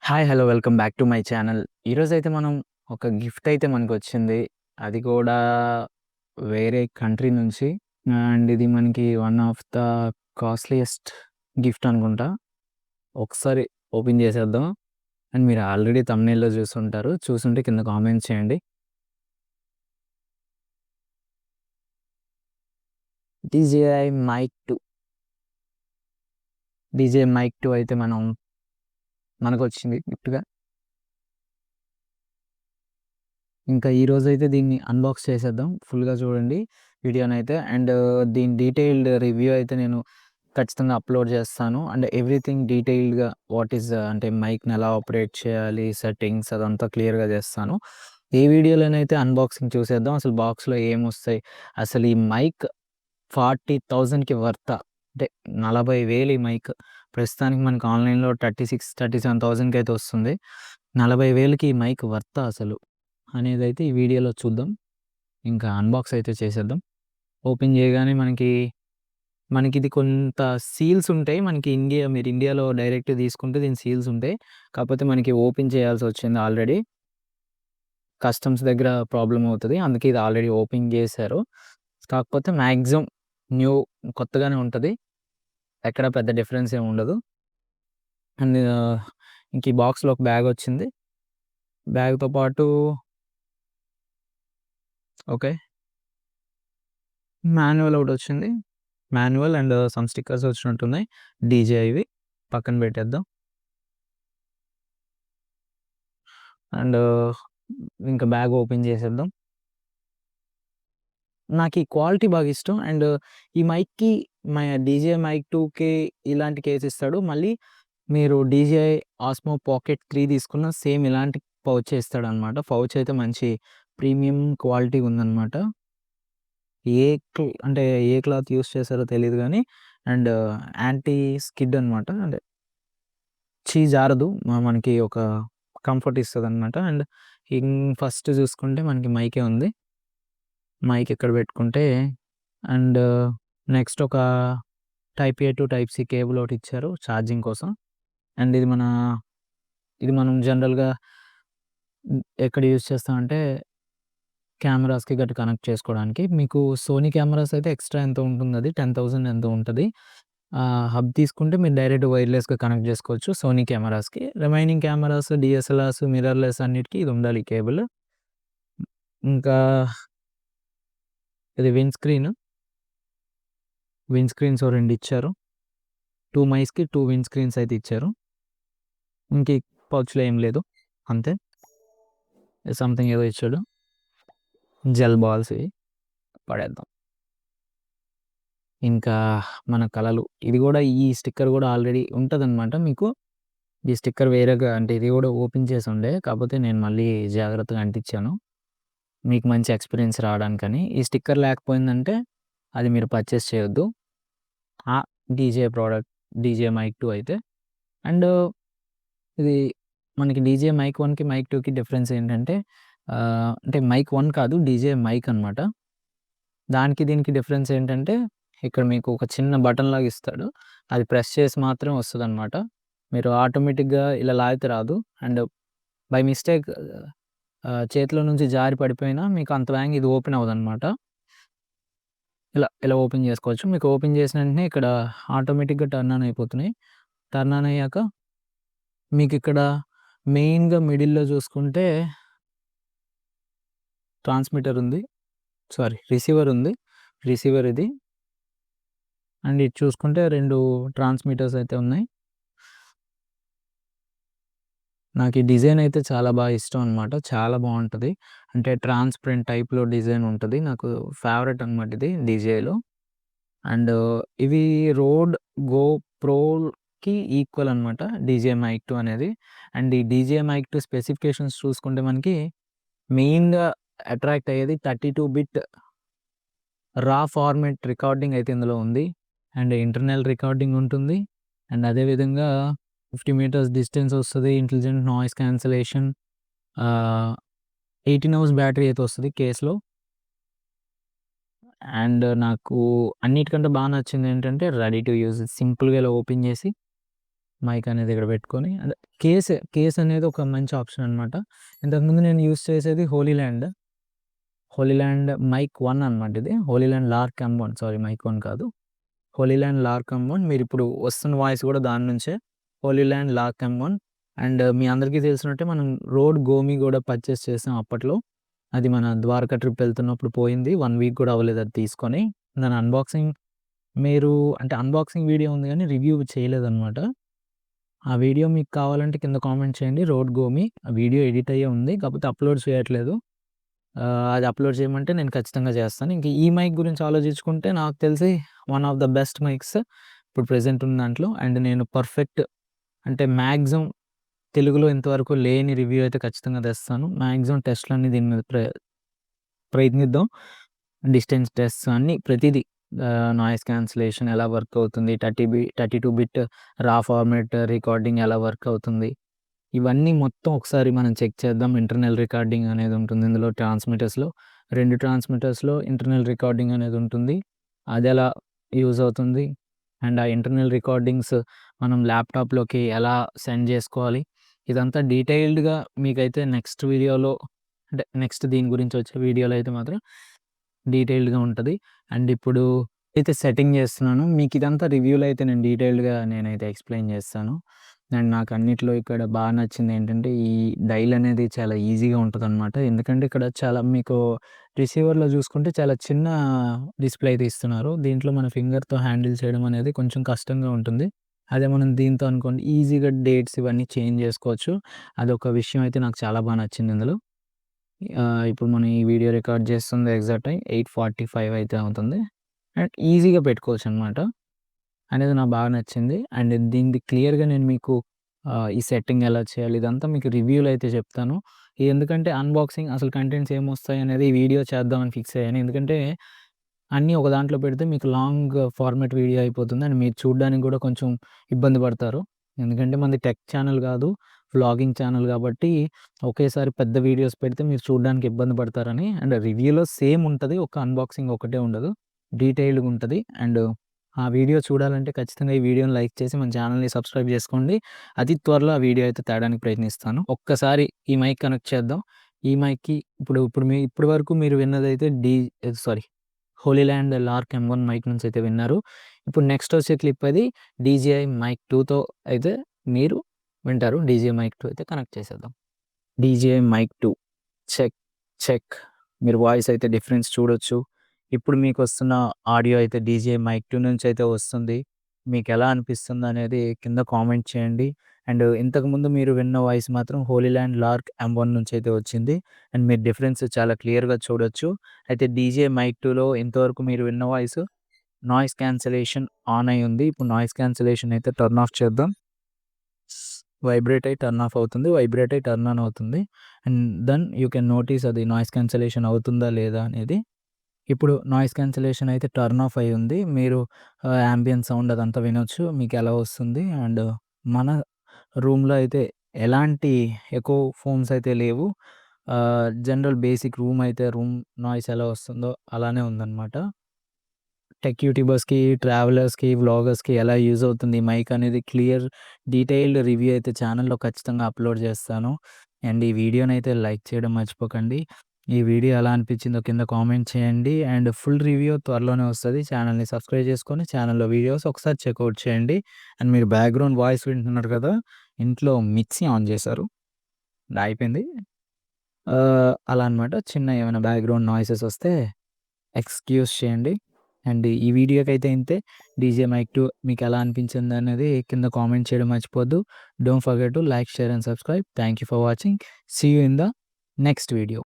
Hi! Hello! Welcome back to my channel. ఈరోజైతే మనం ఒక గిఫ్ట్ అయితే మనకొచ్చింది. అది కూడా వేరే కంట్రీ నుంచి. అండ్ ఇది మనకి one of the costliest gift అనుకుంటా. ఒకసారి ఓపెన్ చేసేద్దాం. అండ్ మీరు ఆల్రెడీ థంబ్‌నెయిల్‌లో చూసుంటారు. చూసుంటే కింద కామెంట్ చేయండి. DJI mic 2. డీజే మైక్ 2 అయితే మనకొచ్చింది గిఫ్ట్‌గా. ఇంకా ఈరోజైతే దీన్ని అన్బాక్స్ చేసేద్దాం. ఫుల్‌గా చూడండి వీడియోనైతే. అండ్ దీని డీటెయిల్డ్ రివ్యూ అయితే నేను ఖచ్చితంగా అప్‌లోడ్ చేస్తాను. అండ్ ఎవ్రీథింగ్ డీటెయిల్డ్‌గా వాట్ ఈస్ అంటే మైక్‌ని ఎలా ఆపరేట్ చేయాలి, సెట్టింగ్స్ అదంతా క్లియర్‌గా చేస్తాను. ఈ వీడియోలోనైతే అన్బాక్సింగ్ చూసేద్దాం. అసలు బాక్స్‌లో ఏమొస్తాయి? అసలు ఈ మైక్ 40,000కి వర్తా? అంటే 40,000 ఈ మైక్. ప్రస్తుతానికి మనకు ఆన్‌లైన్‌లో 36, 37,000కి అయితే వస్తుంది. 40,000కి ఈ మైక్ వర్తా అసలు? అనేదైతే ఈ వీడియోలో చూద్దాం. ఇంకా అన్బాక్స్ అయితే చేసేద్దాం. ఓపెన్ చేయగానే మనకిది కొంత సీల్స్ ఉంటాయి. మీరు ఇండియాలో డైరెక్ట్ తీసుకుంటే దీని సీల్స్ ఉంటాయి. కాకపోతే మనకి ఓపెన్ చేయాల్సొచ్చింది ఆల్రెడీ. కస్టమ్స్ దగ్గర ప్రాబ్లమ్ అవుతది. అందుకే ఇది ఆల్రెడీ ఓపెన్ చేశారు. కాకపోతే మాక్సిమం న్యూ కొత్తగానే ఉంటది. ఎక్కడ పెద్ద డిఫరెన్స్ ఏమి ఉండదు. అండ్ ఇంక ఈ బాక్స్‌లో ఒక బ్యాగొచ్చింది. బ్యాగ్‌తో పాటు ఓకే. మాన్యువల్ ఒకటొచ్చింది. మాన్యువల్ అండ్ సమ్ స్టిక్కర్స్ వచ్చినట్టున్నాయి. డీజేఐవి పక్కన పెట్టేద్దాం. అండ్ ఇంకా బ్యాగ్ ఓపెన్ చేసేద్దాం. నాకీ క్వాలిటీ బాగా ఇష్టం. అండ్ ఈ మైక్‌కి డీజే మైక్ 2కి ఇలాంటి కేస్ ఇస్తాడు. మళ్ళీ మీరు డీజే ఆస్మో పాకెట్ 3 తీసుకున్న సేమ్ ఇలాంటి పౌచే ఇస్తాడనమాట. పౌచ్ అయితే మంచి ప్రీమియం క్వాలిటీ ఉందనమాట. అంటే ఏ క్లాత్ యూజ్ చేశారో తెలీదు గానీ అండ్ యాంటీ స్కిడ్ అనమాట. అంటే జారదు. మనకి ఒక కంఫర్ట్ ఇస్తదనమాట. అండ్ ఫస్ట్ చూసుకుంటే మనకి మైకే ఉంది. మైక్ ఇక్కడ పెట్టుకుంటే అండ్ నెక్స్ట్ ఒక type A to type C cable ఒకటి ఇచ్చారు ఛార్జింగ్ కోసం. అండ్ ఇది మనం జనరల్‌గా ఎక్కడ యూజ్ చేస్తామంటే కెమెరాస్‌కి గట్రా కనెక్ట్ చేసుకోవడానికి. మీకు సోనీ కెమెరాస్ అయితే ఎక్స్‌ట్రా ఎంతో ఉంటుందది. 10,000 ఎంతో ఉంటది. హబ్ తీసుకుంటే మీరు డైరెక్ట్ వైర్‌లెస్‌గా కనెక్ట్ చేసుకోవచ్చు సోనీ కెమెరాస్‌కి. రిమైనింగ్ కెమెరాస్, డీఎస్ఎల్ఆర్స్, మిర్రర్‌లెస్ అన్నిటికి ఇది ఉండాలి ఈ కేబుల్. ఇంకా ఇది విండ్ స్క్రీన్స్ ఓ 2 ఇచ్చారు. 2 మైక్స్‌కి 2 విండ్ స్క్రీన్స్ అయితే ఇచ్చారు. ఇంక ఈ పౌచ్‌లో ఏం లేదు. అంతే. సంథింగ్ ఏదో ఇచ్చాడు. జెల్ బాల్స్ ఇవి పడేద్దాం. ఇంకా మన కలలు ఇది గూడా ఈ స్టిక్కర్ గూడా ఆల్రెడీ ఉంటదనమాట మీకు. ఈ స్టిక్కర్ వేరేగా అంటే ఇది గూడా ఓపెన్ చేసుండే. కాపోతే నేను మళ్ళీ జాగ్రత్తగా అంటించాను. మీకు మంచి ఎక్స్‌పీరియన్స్ రావడానికని. ఈ స్టిక్కర్ లేకపోయిందంటే అది మీరు పర్చేస్ చేయొద్దు. ఆ డీజే మైక్ 2 అయితే. అండ్ ఇది మనకి డీజే మైక్ 1కి, మైక్ 2కి డిఫరెన్స్ ఏంటంటే అంటే మైక్ 1 కాదు డీజే మైక్ అనమాట. దానికి దీనికి డిఫరెన్స్ ఏంటంటే ఇక్కడ మీకు ఒక చిన్న బటన్ లాగా ఇస్తాడు. అది ప్రెస్ చేసి మాత్రమే వస్తదనమాట. మీరు ఆటోమేటిక్‌గా ఇలా లాగితే రాదు. అండ్ బై మిస్టేక్ చేతిలో నుంచి జారి పడిపోయినా మీకు అంత వేగంగా ఇది ఓపెన్ అవ్వదనమాట. ఇలా ఓపెన్ చేసుకోవచ్చు. మీకు ఓపెన్ చేసిన వెంటనే ఇక్కడ ఆటోమేటిక్‌గా టర్న్ ఆన్ అయిపోతున్నాయి. టర్న్ ఆన్ అయ్యాక మీకిక్కడ మెయిన్‌గా మిడిల్‌లో చూసుకుంటే ట్రాన్స్మిటర్ ఉంది. రిసీవర్ ఉంది. రిసీవర్ ఇది. అండ్ ఇటు చూసుకుంటే 2 ట్రాన్స్మిటర్స్ అయితే ఉన్నాయి. నాకు ఈ డిజైన్ అయితే చాలా బాగా ఇష్టం అనమాట. చాలా బావుంటది. అంటే ట్రాన్స్‌పరెంట్ టైప్‌లో డిజైన్ ఉంటది. నాకు ఫేవరెట్ అనమాట ఇది డీజేలో. అండ్ ఇవి రోడ్ గో ప్రోకి ఈక్వల్ అనమాట. డీజే మైక్ 2 అనేది. అండ్ ఈ డీజే మైక్ 2 స్పెసిఫికేషన్స్ చూసుకుంటే మనకి మెయిన్‌గా అట్రాక్ట్ అయ్యేది 32 బిట్ రా ఫార్మాట్ రికార్డింగ్ అయితే ఇందులో ఉంది. అండ్ ఇంటర్నల్ రికార్డింగ్ ఉంటుంది. అండ్ అదే విధంగా 50 మీటర్స్ డిస్టెన్స్ వస్తది. Intelligent noise cancellation 18 hours battery అయితే వస్తది కేస్‌లో. అండ్ నాకు అన్నిటికంటే నచ్చింది ఏంటంటే రెడీ టు యూజ్ సింపుల్‌గా ఇలా ఓపెన్ చేసి మైక్ అనేది ఇక్కడ పెట్టుకొని అంటే కేస్ అనేది ఒక మంచి ఆప్షన్ అనమాట. ఇంతకుముందు నేను యూజ్ చేసేది హోలీల్యాండ్ మైక్ 1 అనమాట ఇది. Holy Land lark M1 sorry mic 1 కాదు. హోలీల్యాండ్ లార్క్ M1 మీరిప్పుడు వస్తున్న వాయిస్ కూడా దాని నుంచే. హోలీల్యాండ్ లార్క్ M1 అండ్ మీ అందరికీ తెలిసినట్టే మనం రోడ్ గోమి కూడా పర్చేస్ చేసాం అప్పట్లో. అది మన ద్వారకా ట్రిప్ వెళ్తున్నప్పుడు పోయింది. 1 వీక్ కూడా అవ్వలేదు అది తీసుకొని. దాని అన్బాక్సింగ్ అంటే అన్బాక్సింగ్ వీడియో ఉంది కానీ రివ్యూ చేయలేదనమాట. ఆ వీడియో మీకు కావాలంటే కింద కామెంట్ చేయండి. రోడ్ గోమి ఆ వీడియో ఎడిట్ అయ్యే ఉంది. కాకపోతే అప్లోడ్ చేయట్లేదు. అది అప్లోడ్ చేయమంటే నేను ఖచ్చితంగా చేస్తాను. ఇంక ఈ మైక్ గురించి ఆలోచించుకుంటే నాకు తెలిసి one of the best mics ఇప్పుడు ప్రెజెంట్ ఉన్న దాంట్లో. అండ్ నేను పర్ఫెక్ట్ అంటే మ్యాక్సిమం తెలుగులో ఇంతవరకు లేని రివ్యూ అయితే ఖచ్చితంగా తెస్తాను. మ్యాక్సిమం టెస్ట్‌లన్నీ దీని మీద ప్రయత్నిద్దాం. డిస్టెన్స్ టెస్ట్స్ అన్నీ ప్రతీదీ నాయిస్ క్యాన్సిలేషన్ ఎలా వర్క్ అవుతుంది, 32 బిట్ రా ఫార్మాట్ రికార్డింగ్ ఎలా వర్క్ అవుతుంది, ఇవన్నీ మొత్తం ఒకసారి మనం చెక్ చేద్దాం. ఇంటర్నల్ రికార్డింగ్ అనేది ఉంటుంది ఇందులో ట్రాన్స్మిటర్స్‌లో. 2 ట్రాన్స్మిటర్స్‌లో ఇంటర్నల్ రికార్డింగ్ అనేది ఉంటుంది. అది ఎలా యూజ్ అవుతుంది అండ్ ఆ ఇంటర్నల్ రికార్డింగ్స్ మనం ల్యాప్‌టాప్‌లోకి ఎలా సెండ్ చేసుకోవాలి, ఇదంతా డీటెయిల్డ్‌గా మీకైతే నెక్స్ట్ వీడియోలో అంటే నెక్స్ట్ దీని గురించి వచ్చే వీడియోలో అయితే మాత్రం డీటెయిల్డ్‌గా ఉంటది. అండ్ ఇప్పుడు అయితే సెట్టింగ్ చేస్తున్నాను. మీకు ఇదంతా రివ్యూలో అయితే నేను డీటెయిల్డ్‌గా నేనైతే ఎక్స్‌ప్లెయిన్ చేస్తాను. అండ్ నాకు అన్నిట్లో ఇక్కడ బాగా నచ్చింది ఏంటంటే ఈ డైల్ అనేది చాలా ఈజీగా ఉంటదనమాట. ఎందుకంటే ఇక్కడ చాలా మీకు రిసీవర్‌లో చూసుకుంటే చాలా చిన్న డిస్‌ప్లే అయితే ఇస్తున్నారు. దీంట్లో మన ఫింగర్‌తో హ్యాండిల్ చేయడం అనేది కొంచెం కష్టంగా ఉంటుంది. అదే మనం దీంతో అనుకోండి ఈజీగా డేట్స్ ఇవన్నీ చేంజ్ చేసుకోవచ్చు. అదొక విషయం అయితే నాకు చాలా బాగా నచ్చింది ఇందులో. ఇప్పుడు మనం ఈ వీడియో రికార్డ్ చేస్తుంది ఎగ్జాక్ట్ టైం 8:45 అయితే అవుతుంది. అండ్ ఈజీగా పెట్టుకోవచ్చనమాట. అనేది నాకు బాగా నచ్చింది. అండ్ దీనిది క్లియర్‌గా నేను మీకు ఈ సెట్టింగ్ ఎలా చేయాలి ఇదంతా మీకు రివ్యూలో అయితే చెప్తాను. ఎందుకంటే అన్బాక్సింగ్ అసలు కంటెంట్స్ ఏమొస్తాయి అనేది ఈ వీడియో చేద్దామని ఫిక్స్ అయ్యాను. ఎందుకంటే అన్నీ ఒక దాంట్లో పెడితే మీకు లాంగ్ ఫార్మాట్ వీడియో అయిపోతుంది. అండ్ మీరు చూడడానికి కూడా కొంచెం ఇబ్బంది పడతారు. ఎందుకంటే మనది టెక్ ఛానల్ కాదు, వ్లాగింగ్ ఛానల్ కాబట్టి ఒకేసారి పెద్ద వీడియోస్ పెడితే మీరు చూడడానికి ఇబ్బంది పడతారని. అండ్ రివ్యూలో సేమ్ ఉంటది. ఒక అన్బాక్సింగ్ ఒకటే ఉండదు. డీటెయిల్డ్‌గా ఉంటది. అండ్ ఆ వీడియో చూడాలంటే ఖచ్చితంగా ఈ వీడియోని లైక్ చేసి మన ఛానల్‌ని సబ్స్క్రైబ్ చేసుకోండి. అతి త్వరలో ఆ వీడియో అయితే తేడానికి ప్రయత్నిస్తాను. ఒక్కసారి ఈ మైక్ కనెక్ట్ చేద్దాం. ఈ మైక్‌కి ఇప్పటి వరకు మీరు విన్నదైతే sorry Holy Land lark M1 mic నుంచి అయితే విన్నారు. ఇప్పుడు నెక్స్ట్ వచ్చే క్లిప్ అది DJI మైక్ 2తో అయితే మీరు వింటారు. DJI మైక్ 2 అయితే కనెక్ట్ చేసేద్దాం. DJI mic 2 check check. మీరు వాయిస్ అయితే డిఫరెన్స్ చూడొచ్చు. ఇప్పుడు మీకొస్తున్న ఆడియో అయితే DJI మైక్ 2 నుంచి అయితే వస్తుంది. మీకెలా అనిపిస్తుందనేది కింద కామెంట్ చేయండి. అండ్ ఇంతకుముందు మీరు విన్న వాయిస్ మాత్రం హోలీల్యాండ్ లార్క్ M1 నుంచి అయితే వచ్చింది. అండ్ మీరు డిఫరెన్స్ చాలా క్లియర్‌గా చూడొచ్చు. అయితే DJI మైక్ 2లో ఇంతవరకు మీరు విన్న వాయిస్ నాయిస్ క్యాన్సిలేషన్ ఆన్ అయ్యి ఉంది. ఇప్పుడు నాయిస్ క్యాన్సిలేషన్ అయితే టర్న్ ఆఫ్ చేద్దాం. వైబ్రేట్ అయ్యి టర్న్ ఆఫ్ అవుతుంది. వైబ్రేట్ అయ్యి టర్న్ ఆన్ అవుతుంది. And then you can notice అది నాయిస్ క్యాన్సిలేషన్ అవుతుందా లేదా అనేది. ఇప్పుడు నాయిస్ క్యాన్సిలేషన్ అయితే టర్న్ ఆఫ్ అయ్యి ఉంది. మీరు యాంబియన్స్ సౌండ్ అదంతా వినొచ్చు. మీకెలా వస్తుంది. అండ్ మన రూమ్‌లో అయితే ఎలాంటి ఎకో ఫోన్స్ అయితే లేవు. జనరల్ బేసిక్ రూమ్ నాయిస్ ఎలా వస్తుందో అలానే ఉందనమాట. టెక్ యూట్యూబర్స్‌కి, ట్రావెలర్స్‌కి, వ్లాగర్స్‌కి ఎలా యూజ్ అవుతుంది ఈ మైక్ అనేది డీటెయిల్డ్ రివ్యూ అయితే ఛానెల్‌లో ఖచ్చితంగా అప్లోడ్ చేస్తాను. అండ్ ఈ వీడియోనైతే లైక్ చేయడం మర్చిపోకండి. ఈ వీడియో ఎలా అనిపించిందో కింద కామెంట్ చేయండి. అండ్ ఫుల్ రివ్యూ త్వరలోనే వస్తది. ఛానెల్‌ని సబ్స్క్రైబ్ చేసుకొని ఛానెల్‌లో వీడియోస్ ఒకసారి చెక్‌ఔట్ చేయండి. అండ్ మీరు బ్యాక్‌గ్రౌండ్ వాయిస్ వింటున్నారు కదా! ఇంట్లో మిక్సీ ఆన్ చేశారు. అయిపోయింది. అలా అనమాట. చిన్న ఏమైనా బ్యాక్‌గ్రౌండ్ నాయిసెస్ వస్తే ఎక్స్‌క్యూజ్ చేయండి. అండ్ ఈ వీడియోకైతే ఇంతే. డీజే మైక్ 2 మీకెలా అనిపించిందనేది కింద కామెంట్ చేయడం మర్చిపోవద్దు. Don't forget to like, share and subscribe. Thank you for watching. See you in the next video.